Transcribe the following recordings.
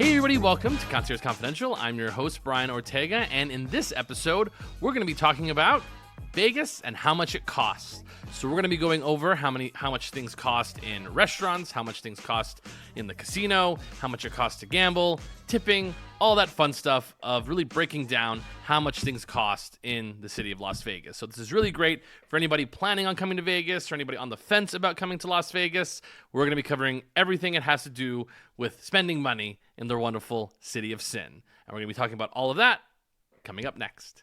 Hey everybody, welcome to Concierge Confidential. I'm your host, Brian Ortega, and in this episode, we're going to be talking about Vegas and how much it costs. So we're going to be going over how much things cost in restaurants, how much things cost in the casino, how much it costs to gamble, tipping, all that fun stuff of really breaking down how much things cost in the city of Las Vegas. So this is really great for anybody planning on coming to Vegas or anybody on the fence about coming to Las Vegas. We're going to be covering everything it has to do with spending money in the wonderful city of sin. And we're going to be talking about all of that coming up next.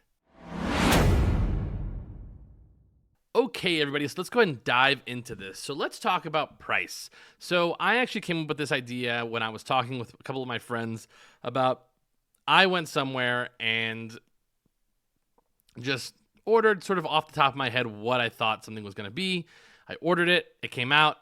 Okay, everybody, so let's go ahead and dive into this. So let's talk about price. So I actually came up with this idea when I was talking with a couple of my friends about I went somewhere and just ordered sort of off the top of my head what I thought something was going to be. I ordered it, it came out,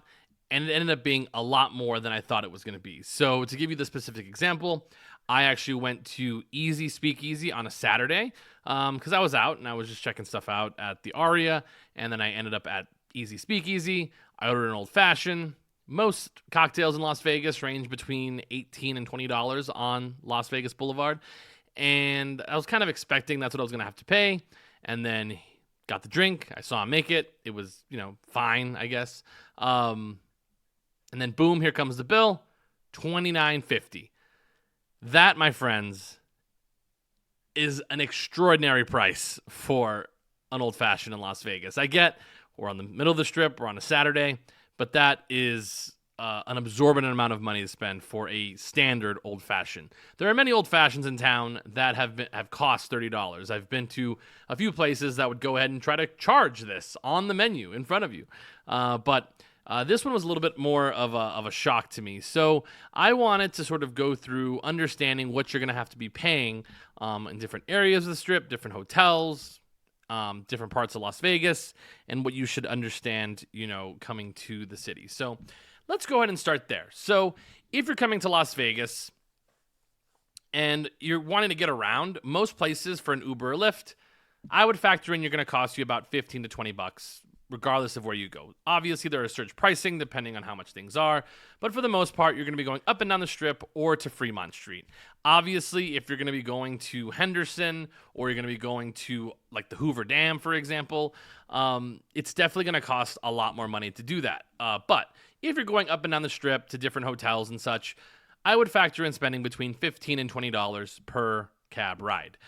and it ended up being a lot more than I thought it was going to be. So to give you the specific example, I actually went to Easy Speakeasy on a Saturday because I was out and I was just checking stuff out at the Aria, and then I ended up at Easy Speakeasy. I ordered an old fashioned. Most cocktails in Las Vegas range between $18 and $20 on Las Vegas Boulevard, and I was kind of expecting that's what I was going to have to pay, and then got the drink. I saw him make it. It was, fine, I guess. And then boom, here comes the bill, $29.50. That, my friends, is an extraordinary price for an old-fashioned in Las Vegas. I get we're on the middle of the Strip, we're on a Saturday, but that is an absorbent amount of money to spend for a standard old-fashioned. There are many old-fashions in town that have cost $30. I've been to a few places that would go ahead and try to charge this on the menu in front of you, but this one was a little bit more of a shock to me. So I wanted to sort of go through understanding what you're going to have to be paying in different areas of the Strip, different hotels, different parts of Las Vegas, and what you should understand, coming to the city. So let's go ahead and start there. So if you're coming to Las Vegas and you're wanting to get around, most places for an Uber or Lyft, I would factor in you're going to cost you about $15 to $20 regardless of where you go. Obviously, there is surge pricing depending on how much things are, but for the most part, you're going to be going up and down the Strip or to Fremont Street. Obviously, if you're going to be going to Henderson or you're going to be going to like the Hoover Dam, for example, it's definitely going to cost a lot more money to do that. But if you're going up and down the Strip to different hotels and such, I would factor in spending between $15 and $20 per cab ride.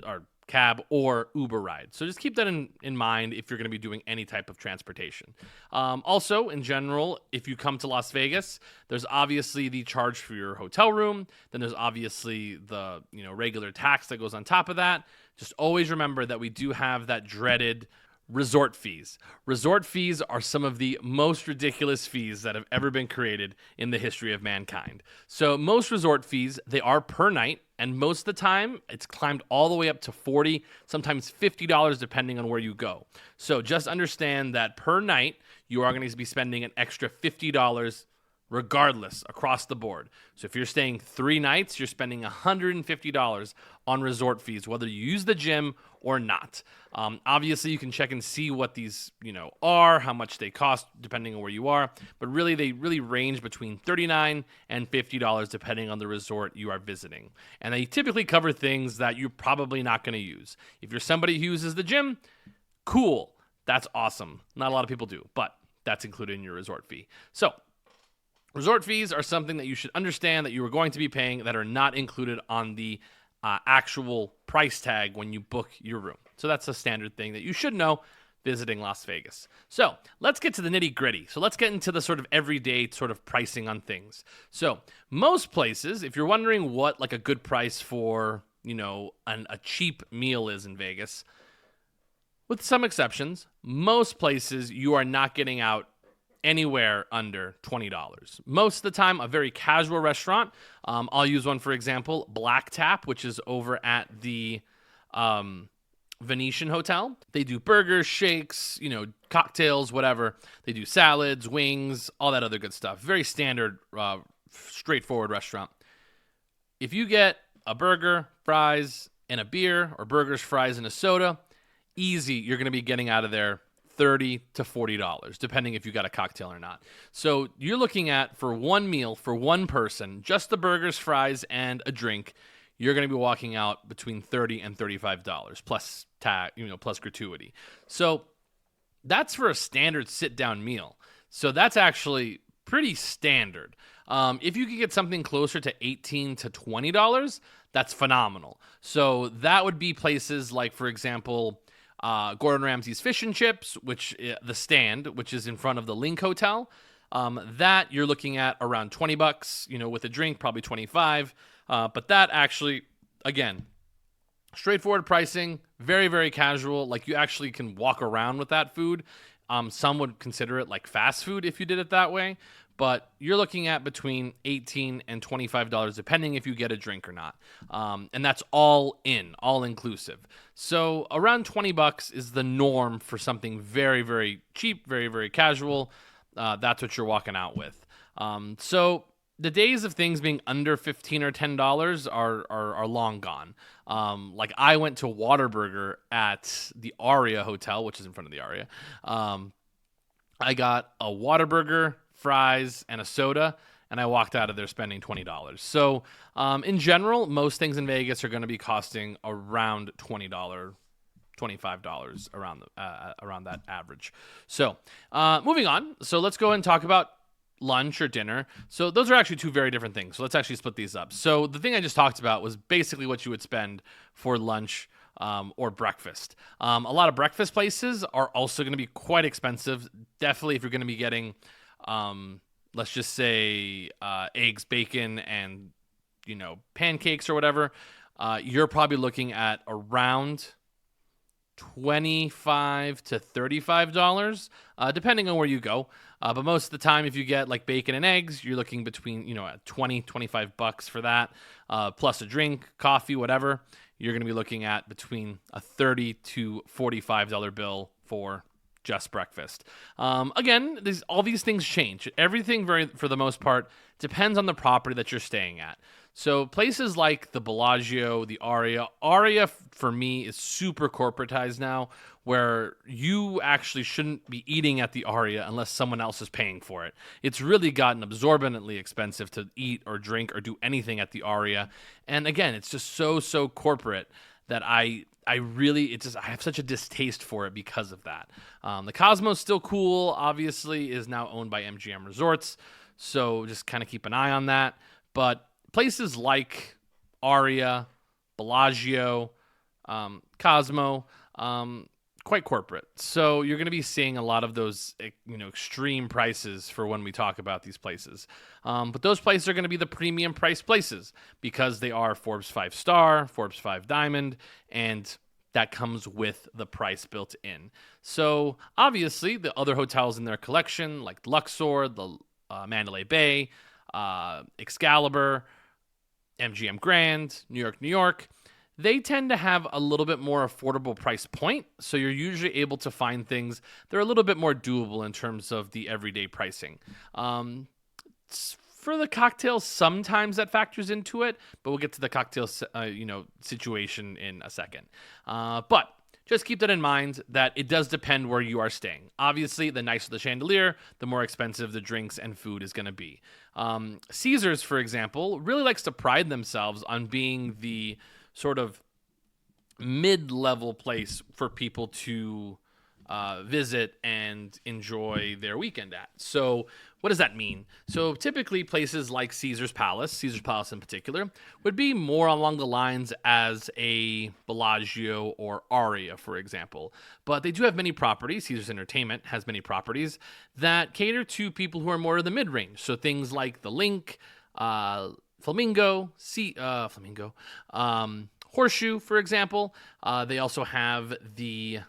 Or cab or Uber ride. So just keep that in mind if you're going to be doing any type of transportation. Also, in general, if you come to Las Vegas, there's obviously the charge for your hotel room. Then there's obviously the regular tax that goes on top of that. Just always remember that we do have that dreaded resort fees. Resort fees are some of the most ridiculous fees that have ever been created in the history of mankind. So most resort fees, they are per night, and most of the time, it's climbed all the way up to $40, sometimes $50, depending on where you go. So just understand that per night, you are going to be spending an extra $50 regardless across the board. So if you're staying 3 nights, you're spending $150 on resort fees, whether you use the gym or not. Obviously, you can check and see what these are, how much they cost, depending on where you are. But really, they really range between $39 and $50, depending on the resort you are visiting. And they typically cover things that you're probably not going to use. If you're somebody who uses the gym, cool. That's awesome. Not a lot of people do, but that's included in your resort fee. So resort fees are something that you should understand that you are going to be paying that are not included on the actual price tag when you book your room. So that's a standard thing that you should know visiting Las Vegas. So let's get to the nitty gritty. So let's get into the sort of everyday sort of pricing on things. So most places, if you're wondering what like a good price for, a cheap meal is in Vegas, with some exceptions, most places you are not getting out anywhere under $20. Most of the time, a very casual restaurant. I'll use one, for example, Black Tap, which is over at the Venetian Hotel. They do burgers, shakes, cocktails, whatever. They do salads, wings, all that other good stuff. Very standard, straightforward restaurant. If you get a burger, fries, and a beer, or burgers, fries, and a soda, easy, you're going to be getting out of there $30 to $40, depending if you got a cocktail or not. So you're looking at, for one meal, for one person, just the burgers, fries, and a drink, you're going to be walking out between $30 and $35 plus plus gratuity. So that's for a standard sit-down meal. So that's actually pretty standard. If you could get something closer to $18 to $20, that's phenomenal. So that would be places like, for example, Gordon Ramsay's Fish and Chips, which the stand, which is in front of the Link Hotel. That you're looking at around $20, with a drink, probably 25. But that actually, again, straightforward pricing, very, very casual. Like, you actually can walk around with that food. Some would consider it like fast food if you did it that way. But you're looking at between $18 and $25, depending if you get a drink or not. And that's all inclusive. So around $20 is the norm for something very, very cheap, very, very casual. That's what you're walking out with. So the days of things being under $15 or $10 are long gone. Like, I went to Whataburger at the Aria Hotel, which is in front of the Aria. I got a Whataburger, fries, and a soda, and I walked out of there spending $20. So in general, most things in Vegas are going to be costing around $20, $25 around that average. So moving on. So let's go and talk about lunch or dinner. So those are actually two very different things. So let's actually split these up. So the thing I just talked about was basically what you would spend for lunch or breakfast. A lot of breakfast places are also going to be quite expensive. Definitely if you're going to be getting, let's just say, eggs, bacon, and, pancakes or whatever, you're probably looking at around $25 to $35, depending on where you go. But most of the time, if you get like bacon and eggs, you're looking between, $20, $25 for that, plus a drink, coffee, whatever. You're going to be looking at between a $30 to $45 bill for just breakfast. Again, all these things change. Everything, for the most part, depends on the property that you're staying at. So places like the Bellagio, the Aria for me is super corporatized now, where you actually shouldn't be eating at the Aria unless someone else is paying for it. It's really gotten absorbently expensive to eat or drink or do anything at the Aria. And again, it's just so corporate that I have such a distaste for it because of that. The Cosmo's still cool, obviously, is now owned by MGM Resorts, so just kind of keep an eye on that. But places like Aria, Bellagio, Cosmo, quite corporate. So you're going to be seeing a lot of those, extreme prices for when we talk about these places. But those places are going to be the premium price places because they are Forbes 5-star, Forbes 5 Diamond, and that comes with the price built in. So obviously the other hotels in their collection, like Luxor, the Mandalay Bay, Excalibur, MGM Grand, New York, they tend to have a little bit more affordable price point. So you're usually able to find things that are a little bit more doable in terms of the everyday pricing. For the cocktails, sometimes that factors into it, but we'll get to the cocktail, situation in a second. But just keep that in mind that it does depend where you are staying. Obviously, the nicer the chandelier, the more expensive the drinks and food is going to be. Caesars, for example, really likes to pride themselves on being the sort of mid-level place for people to visit and enjoy their weekend at. So what does that mean? So typically places like Caesars Palace in particular, would be more along the lines as a Bellagio or Aria, for example. But they do have many properties. Caesars Entertainment has many properties that cater to people who are more in the mid-range. So things like the Link, Flamingo, Horseshoe, for example. They also have the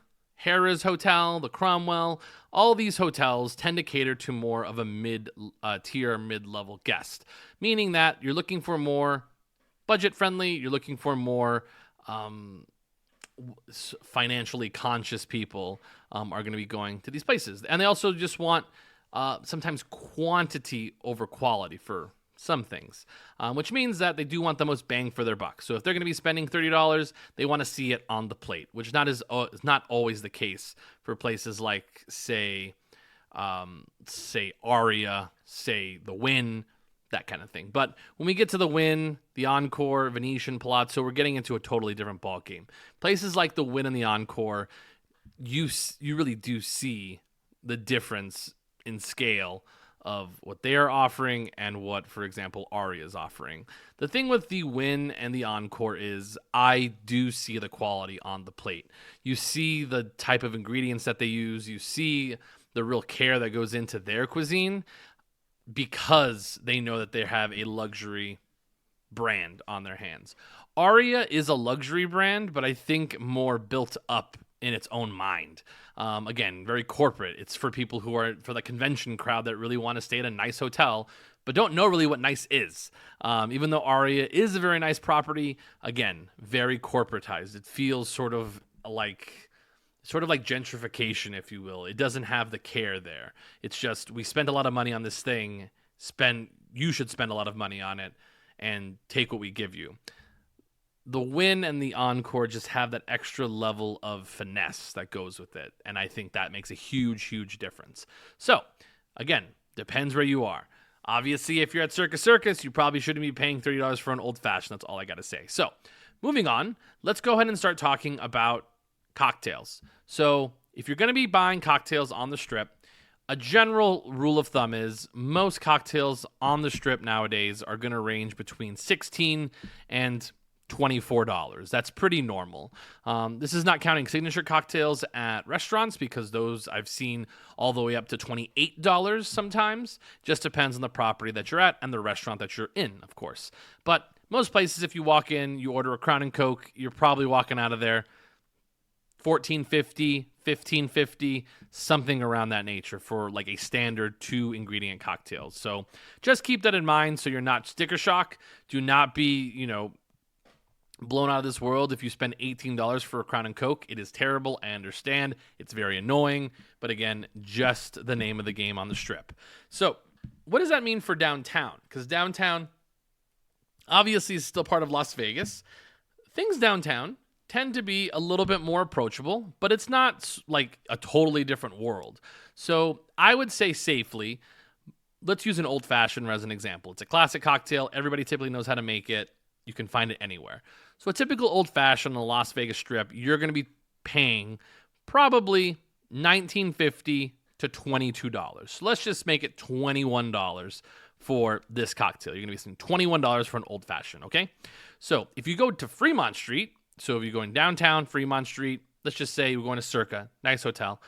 Harrah's Hotel, the Cromwell. All these hotels tend to cater to more of a mid-tier, mid-level guest, meaning that you're looking for more budget-friendly, you're looking for more financially conscious people are going to be going to these places. And they also just want sometimes quantity over quality for some things, which means that they do want the most bang for their buck. So if they're going to be spending $30, they want to see it on the plate, which is not always the case for places like, say Aria, say the Wynn, that kind of thing. But when we get to the Wynn, the Encore, Venetian, Palazzo, we're getting into a totally different ballgame. Places like the Wynn and the Encore, you really do see the difference in scale of what they are offering and what, for example, Aria is offering. The thing with the Wynn and the Encore is I do see the quality on the plate. You see the type of ingredients that they use. You see the real care that goes into their cuisine because they know that they have a luxury brand on their hands. Aria is a luxury brand, but I think more built up in its own mind. Again, very corporate. It's for people who are for the convention crowd that really want to stay at a nice hotel, but don't know really what nice is. Even though Aria is a very nice property, again, very corporatized. It feels sort of like gentrification, if you will. It doesn't have the care there. It's just, we spent a lot of money on this thing. You should spend a lot of money on it and take what we give you. The Wynn and the Encore just have that extra level of finesse that goes with it. And I think that makes a huge, huge difference. So, again, depends where you are. Obviously, if you're at Circus Circus, you probably shouldn't be paying $30 for an old fashioned. That's all I got to say. So, moving on, let's go ahead and start talking about cocktails. So, if you're going to be buying cocktails on the Strip, a general rule of thumb is most cocktails on the Strip nowadays are going to range between $16 and $24. That's pretty normal. This is not counting signature cocktails at restaurants because those I've seen all the way up to $28 sometimes. Just depends on the property that you're at and the restaurant that you're in, of course. But most places, if you walk in, you order a Crown and Coke, you're probably walking out of there $14.50, $15.50, something around that nature for like a standard 2-ingredient cocktail. So just keep that in mind so you're not sticker shock. Do not be, blown out of this world if you spend $18 for a Crown and Coke. It is terrible. I understand. It's very annoying. But again, just the name of the game on the Strip. So what does that mean for downtown? Because downtown obviously is still part of Las Vegas. Things downtown tend to be a little bit more approachable, but it's not like a totally different world. So I would say safely, let's use an old fashioned as an example. It's a classic cocktail. Everybody typically knows how to make it. You can find it anywhere. So a typical old fashioned on the Las Vegas Strip, you're going to be paying probably $19.50 to $22. So let's just make it $21 for this cocktail. You're going to be spending $21 for an old fashioned, okay? So if you go to Fremont Street, so if you're going downtown Fremont Street, let's just say you're going to Circa, nice hotel,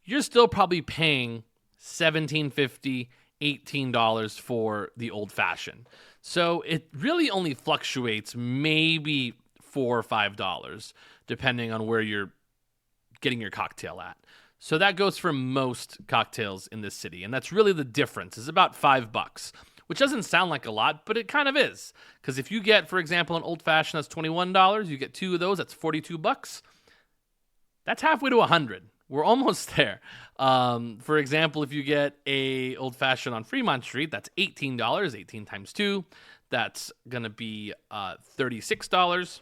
you're still probably paying $17.50, $18 for the old fashioned. So it really only fluctuates maybe $4 or $5 depending on where you're getting your cocktail at. So that goes for most cocktails in this city, and that's really the difference. It's about $5, which doesn't sound like a lot, but it kind of is. Because if you get, for example, an old fashioned that's $21, you get 2 of those, that's $42. That's halfway to $100. We're almost there. For example, if you get a old fashioned on Fremont Street, that's $18. 18 times 2, that's gonna be $36.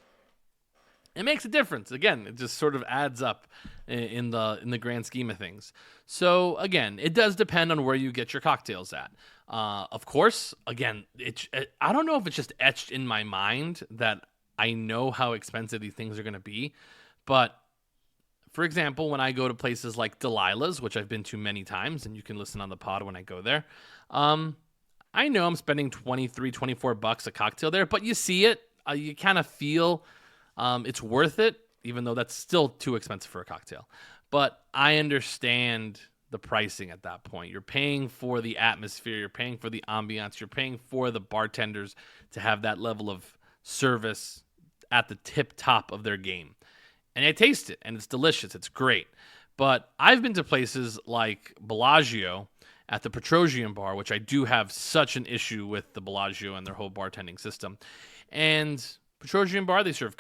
It makes a difference. Again, it just sort of adds up in the grand scheme of things. So again, it does depend on where you get your cocktails at. Of course, again, I don't know if it's just etched in my mind that I know how expensive these things are gonna be, but for example, when I go to places like Delilah's, which I've been to many times, and you can listen on the pod when I go there, I know I'm spending $23, $24 a cocktail there, but you see it, you kind of feel it's worth it, even though that's still too expensive for a cocktail. But I understand the pricing at that point. You're paying for the atmosphere, you're paying for the ambiance, you're paying for the bartenders to have that level of service at the tip top of their game. And I taste it, and it's delicious. It's great. But I've been to places like Bellagio at the Petrosian Bar, which I do have such an issue with the Bellagio and their whole bartending system. And Petrosian Bar, they serve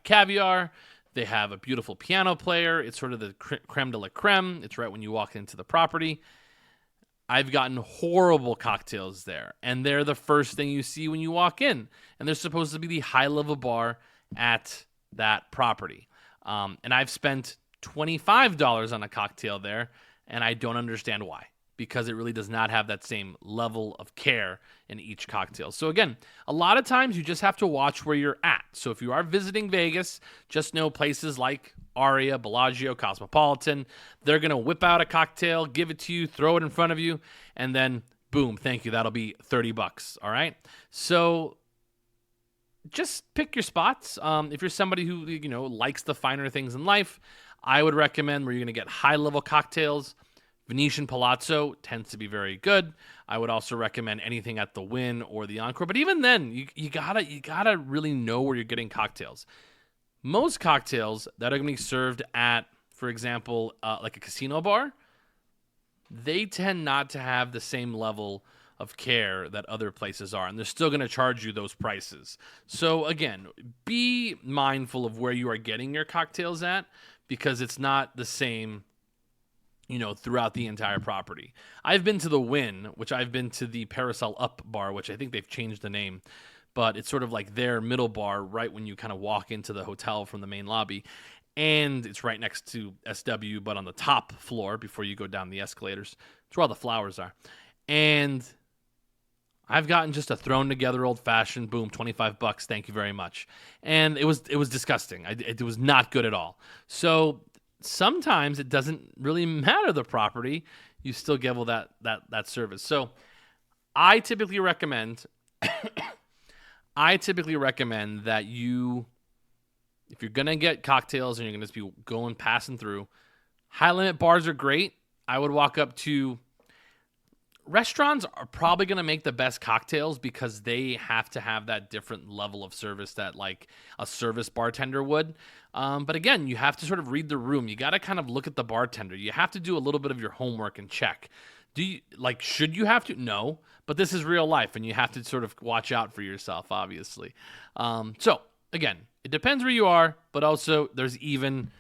caviar. They have a beautiful piano player. It's sort of the creme de la creme. It's right when you walk into the property. I've gotten horrible cocktails there, and they're the first thing you see when you walk in. And they're supposed to be the high-level bar at that property. And I've spent $25 on a cocktail there, and I don't understand why, because it really does not have that same level of care in each cocktail. So again, a lot of times you just have to watch where you're at. So if you are visiting Vegas, just know places like Aria, Bellagio, Cosmopolitan, they're going to whip out a cocktail, give it to you, throw it in front of you, and then boom, thank you, that'll be $30, all right? So just pick your spots. If you're somebody who, likes the finer things in life, I would recommend where you're going to get high-level cocktails. Venetian Palazzo tends to be very good. I would also recommend anything at the Wynn or the Encore. But even then, you gotta really know where you're getting cocktails. Most cocktails that are going to be served at, for example, like a casino bar, they tend not to have the same level of care that other places are, and they're still going to charge you those prices. So again, be mindful of where you are getting your cocktails at, because it's not the same, throughout the entire property. I've been to the Wynn, which I've been to the Parasol Up bar, which I think they've changed the name, but it's sort of like their middle bar right when you kind of walk into the hotel from the main lobby. And it's right next to SW, but on the top floor before you go down the escalators. It's where all the flowers are. And I've gotten just a thrown together old fashioned, boom, $25. Thank you very much. And it was disgusting. It was not good at all. So sometimes it doesn't really matter the property. You still get all that service. So I typically recommend that you, if you're going to get cocktails and you're going to just be passing through, high limit bars are great. I would walk up to restaurants are probably going to make the best cocktails because they have to have that different level of service that like a service bartender would. But again, you have to sort of read the room. You got to kind of look at the bartender. You have to do a little bit of your homework and check. Should you have to? No, but this is real life and you have to sort of watch out for yourself, obviously. So again, it depends where you are, but also there's even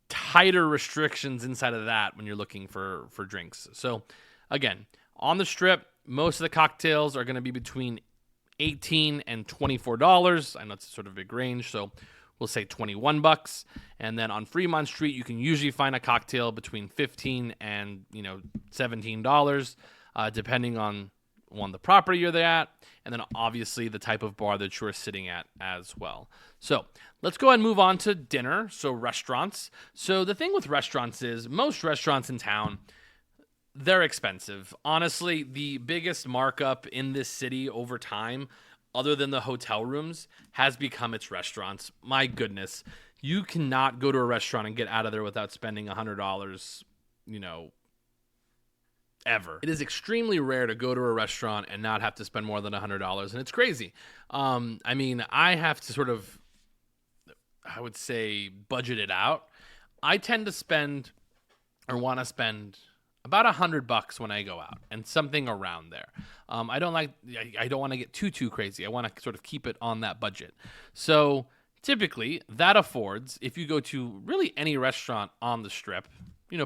tighter restrictions inside of that when you're looking for drinks. So again, on the Strip, most of the cocktails are going to be between $18 and $24. I know it's sort of a big range, so we'll say $21. And then on Fremont Street, you can usually find a cocktail between $15 and $17, depending on the property you're there at, and then obviously the type of bar that you're sitting at as well. So let's go ahead and move on to dinner. So restaurants. So the thing with restaurants is most restaurants in town, they're expensive. Honestly, the biggest markup in this city over time, other than the hotel rooms, has become its restaurants. My goodness, you cannot go to a restaurant and get out of there without spending $100, ever. It is extremely rare to go to a restaurant and not have to spend more than $100, and it's crazy. I have to sort of, I would say, budget it out. I tend to spend or want to spend about $100 when I go out, and something around there. I don't want to get too crazy. I want to sort of keep it on that budget. So typically that affords, if you go to really any restaurant on the Strip,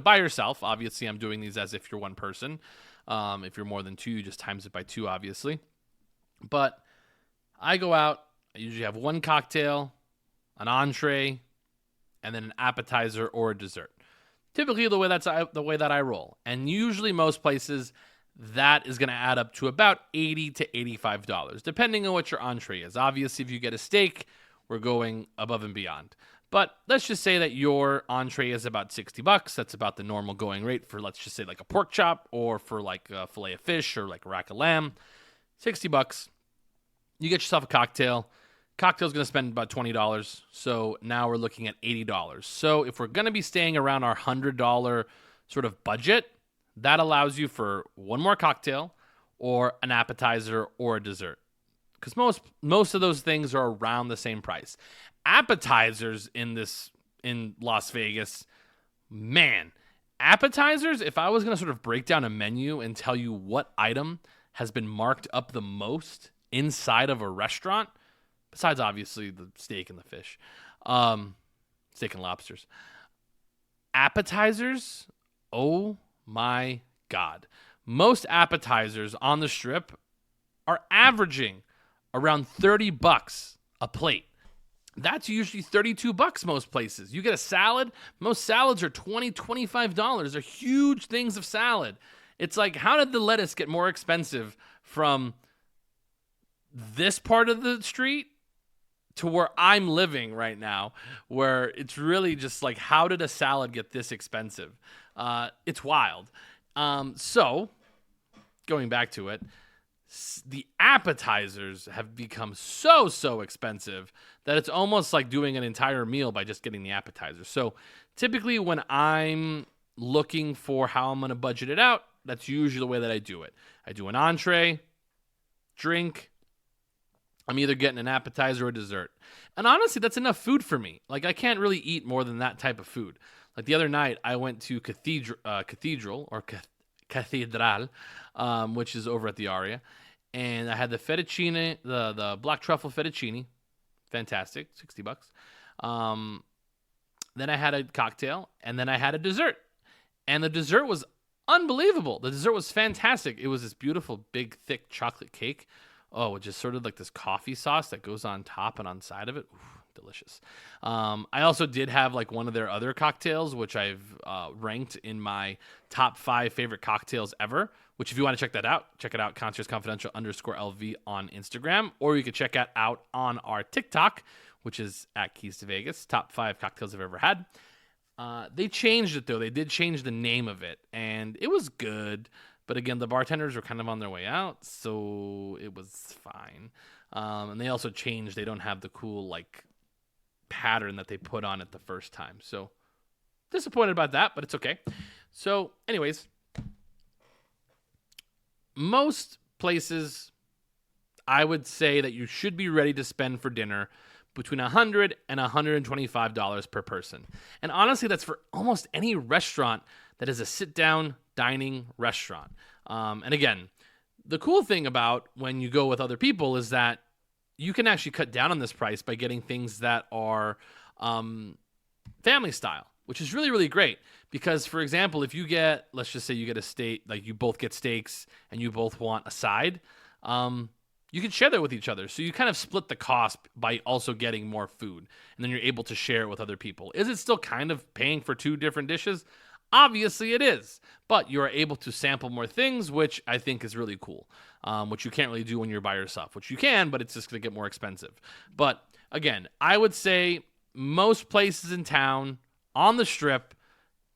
by yourself, obviously I'm doing these as if you're one person. If you're more than two, you just times it by 2, obviously. But I go out, I usually have one cocktail, an entree, and then an appetizer or a dessert. Typically the way that I roll. And usually most places, that is going to add up to about $80 to $85, depending on what your entree is. Obviously, if you get a steak, we're going above and beyond. But let's just say that your entree is about $60. That's about the normal going rate for, let's just say, like a pork chop or for like a fillet of fish or like a rack of lamb. $60. You get yourself a cocktail. Cocktail's going to spend about $20. So now we're looking at $80. So if we're going to be staying around our $100 sort of budget, that allows you for one more cocktail or an appetizer or a dessert. Because most of those things are around the same price. Appetizers in Las Vegas, man, appetizers, if I was going to sort of break down a menu and tell you what item has been marked up the most inside of a restaurant, besides obviously the steak and the fish, steak and lobsters, appetizers, oh my God. most appetizers on the strip are averaging around $30 a plate. That's usually $32 most places. You get a salad, most salads are $20, $25. They're huge things of salad. It's like, how did the lettuce get more expensive from this part of the street to where I'm living right now, where it's really just like, how did a salad get this expensive? It's wild. So, going back to it, the appetizers have become so expensive that it's almost like doing an entire meal by just getting the appetizers. So typically when I'm looking for how I'm going to budget it out, that's usually the way that I do it. I do an entree, drink. I'm either getting an appetizer or a dessert. And honestly, that's enough food for me. Like, I can't really eat more than that type of food. Like the other night, I went to Cathedral, which is over at the Aria. And I had the fettuccine, the black truffle fettuccine. Fantastic, $60. Then I had a cocktail, and then I had a dessert. And the dessert was unbelievable. The dessert was fantastic. It was this beautiful, big, thick chocolate cake. Oh, with just sort of like this coffee sauce that goes on top and on side of it. Ooh, delicious. I also did have like one of their other cocktails, which I've ranked in my top 5 favorite cocktails ever, which if you want to check that out, check it out, conciergeconfidential_LV on Instagram, or you can check it out on our TikTok, which is at Keys to Vegas, top 5 cocktails I've ever had. They changed it, though. They did change the name of it, and it was good. But again, the bartenders were kind of on their way out, so it was fine. And they also changed. They don't have the cool, like, pattern that they put on it the first time. So disappointed about that, but it's okay. So anyways, most places, I would say that you should be ready to spend for dinner between $100 and $125 per person. And honestly, that's for almost any restaurant that is a sit-down dining restaurant. And again, the cool thing about when you go with other people is that you can actually cut down on this price by getting things that are family style, which is really, really great. Because, for example, if you get, let's just say you get a steak, like you both get steaks and you both want a side, you can share that with each other. So you kind of split the cost by also getting more food. And then you're able to share it with other people. Is it still kind of paying for 2 different dishes? Obviously it is, but you are able to sample more things, which I think is really cool, which you can't really do when you're by yourself, which you can, but it's just going to get more expensive. But again, I would say most places in town on the strip,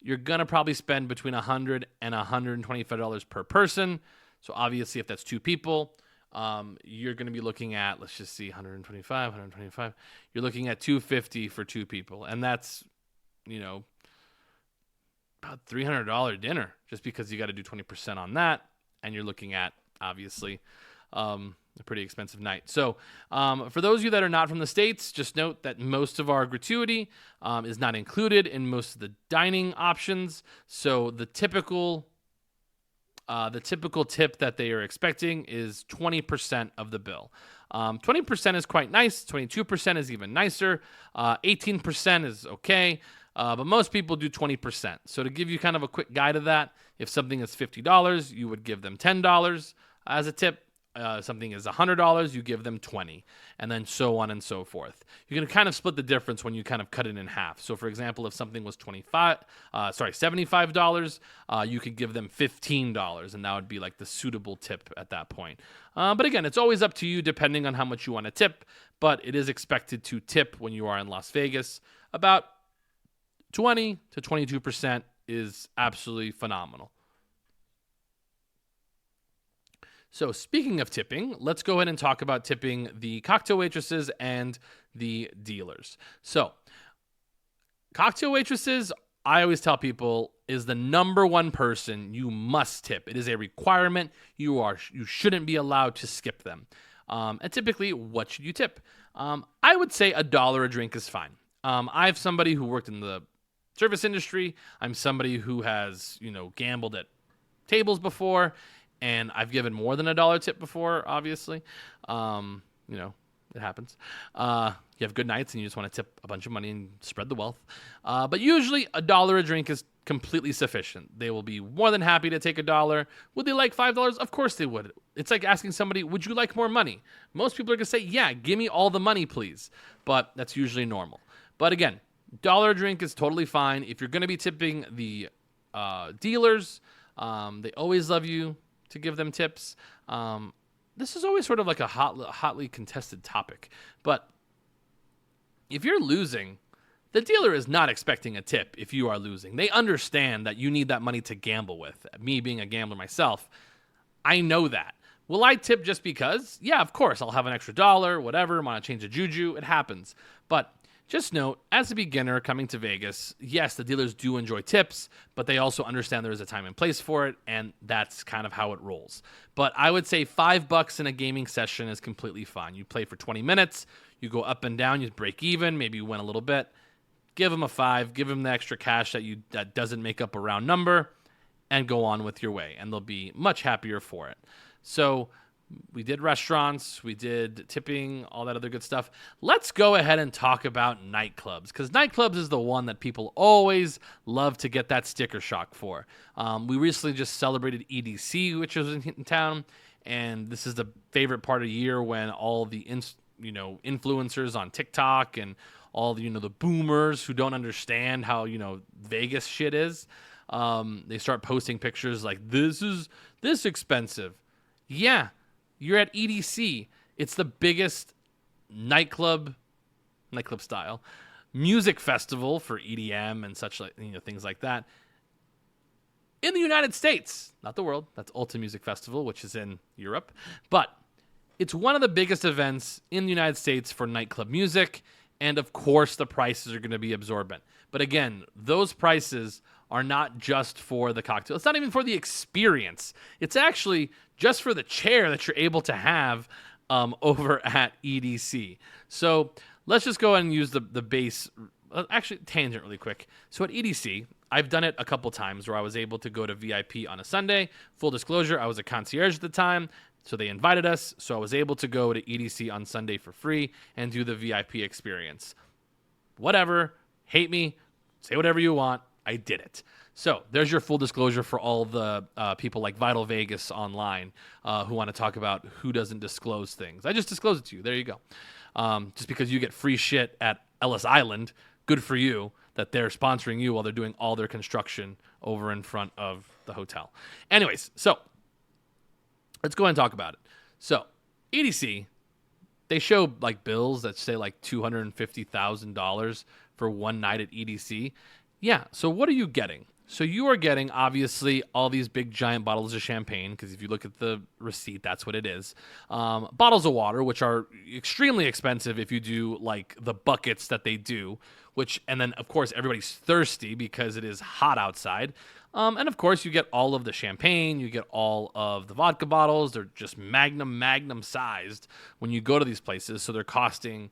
you're going to probably spend between $100 and $125 per person. So obviously if that's 2 people, you're going to be looking at, let's just see, 125. You're looking at $250 for 2 people. And that's, about $300 dinner, just because you got to do 20% on that, and you're looking at obviously a pretty expensive night. So for those of you that are not from the States, just note that most of our gratuity is not included in most of the dining options. So the typical tip that they are expecting is 20% of the bill. 20% is quite nice. 22% is even nicer. 18% is okay. But most people do 20%. So to give you kind of a quick guide of that, if something is $50, you would give them $10 as a tip. Something is $100, you give them $20, and then so on and so forth. You can kind of split the difference when you kind of cut it in half. So for example, if something was $75, you could give them $15, and that would be like the suitable tip at that point. But again, it's always up to you depending on how much you want to tip, but it is expected to tip when you are in Las Vegas. About 20 to 22% is absolutely phenomenal. So speaking of tipping, let's go ahead and talk about tipping the cocktail waitresses and the dealers. So cocktail waitresses, I always tell people, is the number one person you must tip. It is a requirement. You shouldn't be allowed to skip them. And typically, what should you tip? I would say $1 a drink is fine. I have somebody who worked in the service industry. I'm somebody who has, gambled at tables before. And I've given more than $1 tip before, obviously. It happens. You have good nights and you just want to tip a bunch of money and spread the wealth. But usually $1 a drink is completely sufficient. They will be more than happy to take $1. Would they like $5? Of course they would. It's like asking somebody, would you like more money? Most people are going to say, yeah, give me all the money, please. But that's usually normal. But again, $1 a drink is totally fine. If you're going to be tipping the dealers, they always love you to give them tips. This is always sort of like a hotly contested topic. But if you're losing, the dealer is not expecting a tip if you are losing. They understand that you need that money to gamble with. Me being a gambler myself, I know that. Will I tip just because? Yeah, of course. I'll have an extra $1, whatever. Want to change a juju. It happens. But just note, as a beginner coming to Vegas, yes, the dealers do enjoy tips, but they also understand there is a time and place for it, and that's kind of how it rolls. But I would say $5 in a gaming session is completely fine. You play for 20 minutes, you go up and down, you break even, maybe you win a little bit. Give them a 5, give them the extra cash that doesn't make up a round number, and go on with your way, and they'll be much happier for it. So we did restaurants, we did tipping, all that other good stuff. Let's go ahead and talk about nightclubs, because nightclubs is the one that people always love to get that sticker shock for. We recently just celebrated EDC, which was in town, and this is the favorite part of the year when all the influencers on TikTok and all the the boomers who don't understand how Vegas shit is, they start posting pictures like this is this expensive. Yeah. You're at EDC. It's the biggest nightclub style music festival for EDM and such things like that in the United States, not the world. That's Ulta Music Festival, which is in Europe, but it's one of the biggest events in the United States for nightclub music, and of course the prices are going to be absorbent. But again, those prices are not just for the cocktail. It's not even for the experience. It's actually just for the chair that you're able to have over at EDC. So let's just go ahead and use the base. Actually, tangent really quick. So at EDC, I've done it a couple times where I was able to go to VIP on a Sunday. Full disclosure, I was a concierge at the time, so they invited us. So I was able to go to EDC on Sunday for free and do the VIP experience. Whatever. Hate me. Say whatever you want. I did it. So there's your full disclosure for all the people like Vital Vegas online who want to talk about who doesn't disclose things. I just disclosed it to you. There you go. Just because you get free shit at Ellis Island, good for you that they're sponsoring you while they're doing all their construction over in front of the hotel. Anyways, so let's go ahead and talk about it. So EDC, they show like bills that say like $250,000 for one night at EDC. Yeah, so what are you getting? So you are getting, obviously, all these big giant bottles of champagne, because if you look at the receipt, that's what it is. Bottles of water, which are extremely expensive if you do, like, the buckets that they do, and then, of course, everybody's thirsty because it is hot outside. And, of course, you get all of the champagne, you get all of the vodka bottles. They're just magnum sized when you go to these places, so they're costing,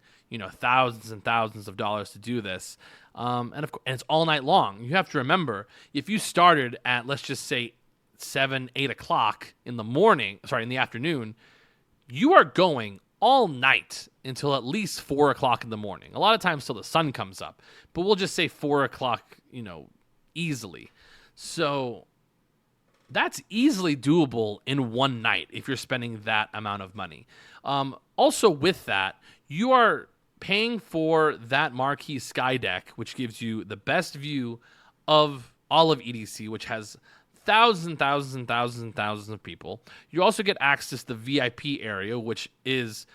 thousands and thousands of dollars to do this. And it's all night long. You have to remember, if you started at, let's just say, 7, 8 o'clock in the afternoon, you are going all night until at least 4 o'clock in the morning. A lot of times till the sun comes up, but we'll just say 4 o'clock, easily. So that's easily doable in one night if you're spending that amount of money. Also with that, you are paying for that marquee sky deck, which gives you the best view of all of EDC, which has thousands and thousands and thousands and thousands of people. You also get access to the VIP area, which is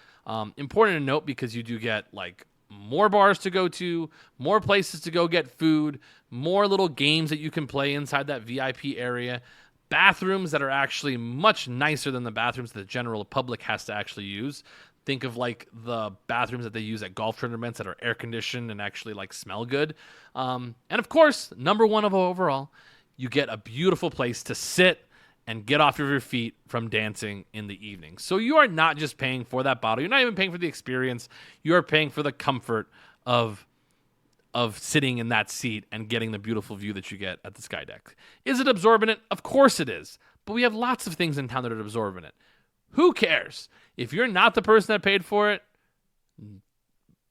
important to note because you do get like more bars to go to, more places to go get food, more little games that you can play inside that VIP area, bathrooms that are actually much nicer than the bathrooms that the general public has to actually use. Think of like the bathrooms that they use at golf tournaments that are air conditioned and actually like smell good. And of course, number one of overall, you get a beautiful place to sit and get off of your feet from dancing in the evening. So you are not just paying for that bottle. You're not even paying for the experience. You are paying for the comfort of sitting in that seat and getting the beautiful view that you get at the sky deck. Is it absorbent? Of course it is. But we have lots of things in town that are absorbent. Who cares? If you're not the person that paid for it,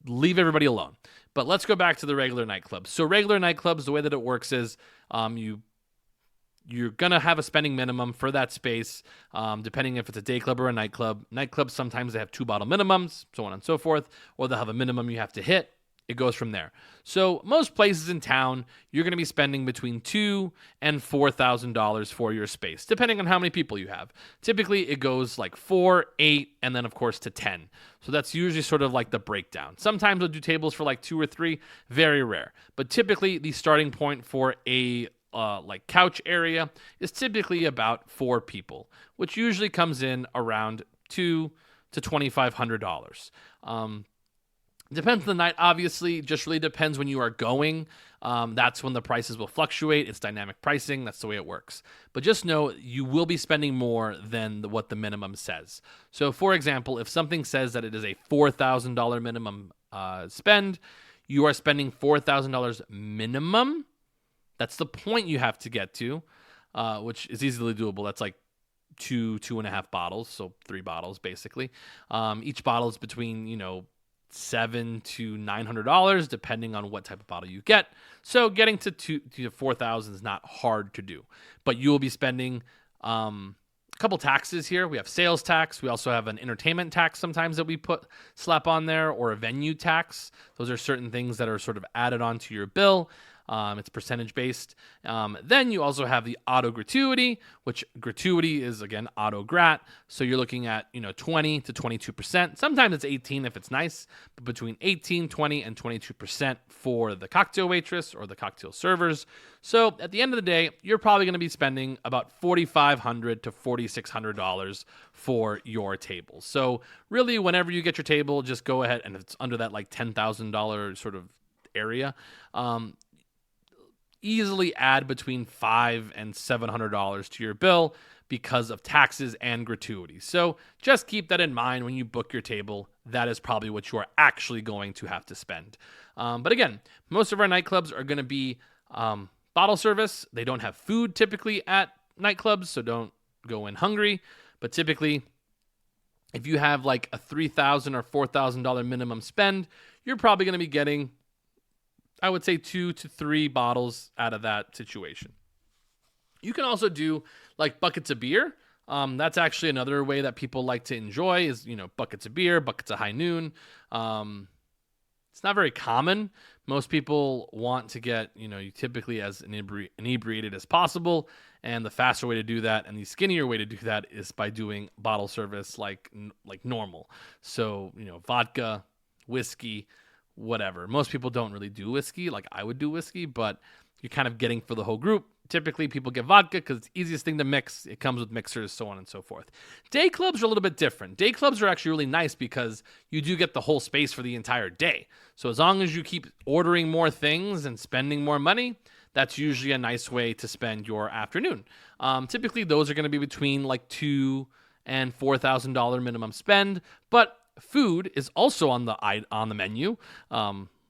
leave everybody alone. But let's go back to the regular nightclubs. So regular nightclubs, the way that it works is you're going to have a spending minimum for that space, depending if it's a day club or a nightclub. Nightclubs, sometimes they have 2-bottle minimums, so on and so forth, or they'll have a minimum you have to hit. It goes from there. So most places in town, you're going to be spending between $2,000 and $4,000 for your space, depending on how many people you have. Typically, it goes like 4, 8, and then, of course, to 10. So that's usually sort of like the breakdown. Sometimes we'll do tables for like 2 or 3, very rare. But typically, the starting point for a like couch area is typically about 4 people, which usually comes in around $2,000 to $2,500. Depends on the night, obviously. Just really depends when you are going. That's when the prices will fluctuate. It's dynamic pricing. That's the way it works. But just know you will be spending more than what the minimum says. So, for example, if something says that it is a $4,000 minimum spend, you are spending $4,000 minimum. That's the point you have to get to, which is easily doable. That's like 2.5 bottles, so 3 bottles basically. Each bottle is between, $700 to $900, depending on what type of bottle you get. So getting to 4,000 is not hard to do, but you will be spending a couple taxes here. We have sales tax. We also have an entertainment tax sometimes that we slap on there, or a venue tax. Those are certain things that are sort of added onto your bill. It's percentage based. Then you also have the auto gratuity, which gratuity is, again, auto grat. So you're looking at 20 to 22%. Sometimes it's 18 if it's nice, but between 18, 20, and 22% for the cocktail waitress or the cocktail servers. So at the end of the day, you're probably going to be spending about $4,500 to $4,600 for your table. So really, whenever you get your table, just go ahead, and it's under that like $10,000 sort of area. Easily add between $500 and $700 to your bill because of taxes and gratuity. So just keep that in mind when you book your table. That is probably what you are actually going to have to spend. But again, most of our nightclubs are going to be bottle service. They don't have food typically at nightclubs, so don't go in hungry. But typically, if you have like a $3,000 or $4,000 minimum spend, you're probably going to be getting, I would say, 2 to 3 bottles out of that situation. You can also do like buckets of beer. That's actually another way that people like to enjoy is, buckets of beer, buckets of High Noon. It's not very common. Most people want to get, you typically as inebriated as possible. And the faster way to do that and the skinnier way to do that is by doing bottle service like normal. So, vodka, whiskey, whatever. Most people don't really do whiskey. Like I would do whiskey, but you're kind of getting for the whole group. Typically, people get vodka because it's the easiest thing to mix. It comes with mixers, so on and so forth. Day clubs are a little bit different. Day clubs are actually really nice because you do get the whole space for the entire day. So as long as you keep ordering more things and spending more money, that's usually a nice way to spend your afternoon. Typically, those are going to be between like $2,000 and $4,000 minimum spend, but food is also on the menu,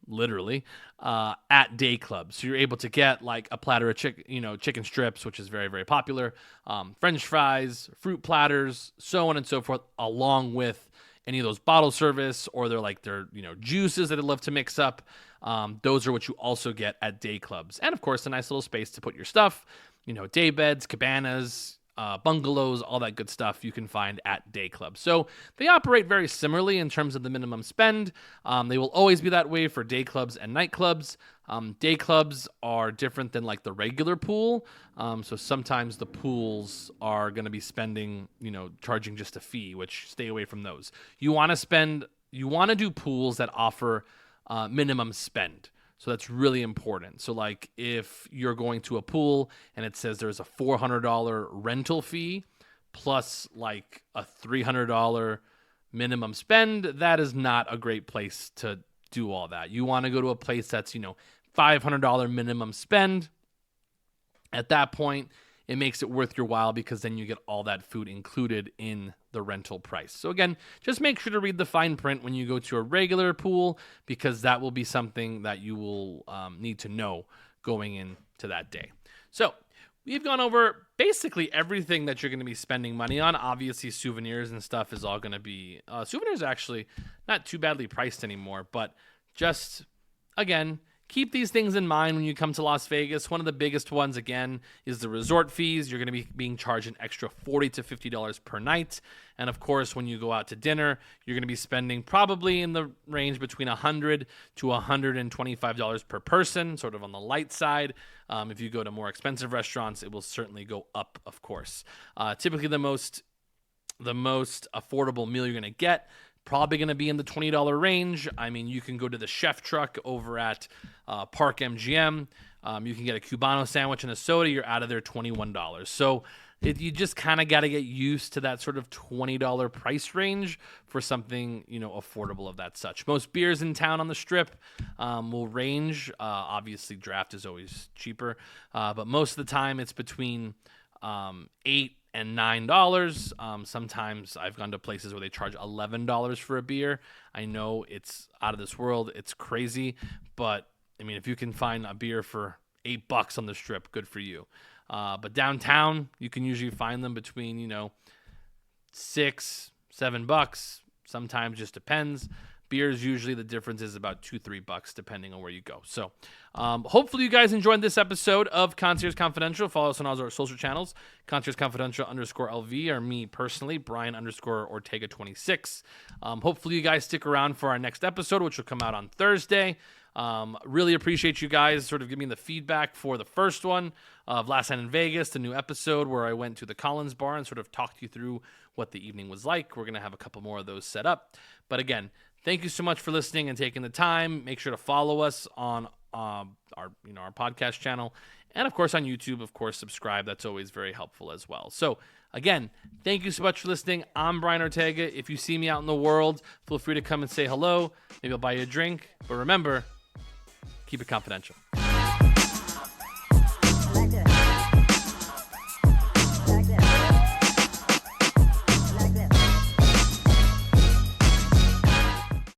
literally, at day clubs. So you're able to get like a platter of chicken strips, which is very, very popular, French fries, fruit platters, so on and so forth, along with any of those bottle service or their juices that they love to mix up. Those are what you also get at day clubs. And of course, a nice little space to put your stuff, day beds, cabanas, bungalows, all that good stuff you can find at day clubs. So they operate very similarly in terms of the minimum spend. They will always be that way for day clubs and nightclubs. Day clubs are different than like the regular pool. So sometimes the pools are going to be charging just a fee, which stay away from those. You want to do pools that offer minimum spend. So that's really important. So like if you're going to a pool and it says there's a $400 rental fee plus like a $300 minimum spend, that is not a great place to do all that. You want to go to a place that's, $500 minimum spend. At that point, it makes it worth your while because then you get all that food included in the rental price. So again, just make sure to read the fine print when you go to a regular pool because that will be something that you will need to know going into that day. So we've gone over basically everything that you're going to be spending money on. Obviously, souvenirs and stuff is all going to be souvenirs are actually not too badly priced anymore, but just again, keep these things in mind when you come to Las Vegas. One of the biggest ones, again, is the resort fees. You're going to be being charged an extra $40 to $50 per night. And of course, when you go out to dinner, you're going to be spending probably in the range between $100 to $125 per person, sort of on the light side. If you go to more expensive restaurants, it will certainly go up, of course. Typically, the most affordable meal you're going to get, probably going to be in the $20 range. I mean, you can go to the chef truck over at Park MGM. You can get a Cubano sandwich and a soda. You're out of there $21. So you just kind of got to get used to that sort of $20 price range for something, affordable of that such. Most beers in town on the Strip will range. Obviously, draft is always cheaper. But most of the time, it's between $8 and $9. Sometimes I've gone to places where they charge $11 for a beer. I know it's out of this world. It's crazy. But, I mean, if you can find a beer for $8 on the Strip, good for you. But downtown, you can usually find them between, $6, $7. Sometimes just depends. Beers, usually the difference is about $2-3 depending on where you go. So hopefully you guys enjoyed this episode of Concierge Confidential. Follow us on all our social channels. Concierge Confidential _LV, or me personally, Brian _Ortega 26. Hopefully you guys stick around for our next episode, which will come out on Thursday. Really appreciate you guys sort of giving me the feedback for the first one of Last Night in Vegas, the new episode where I went to the Collins Bar and sort of talked you through what the evening was like. We're going to have a couple more of those set up. But again, thank you so much for listening and taking the time. Make sure to follow us on our podcast channel. And of course on YouTube, of course, subscribe. That's always very helpful as well. So again, thank you so much for listening. I'm Brian Ortega. If you see me out in the world, feel free to come and say hello. Maybe I'll buy you a drink. But remember, keep it confidential.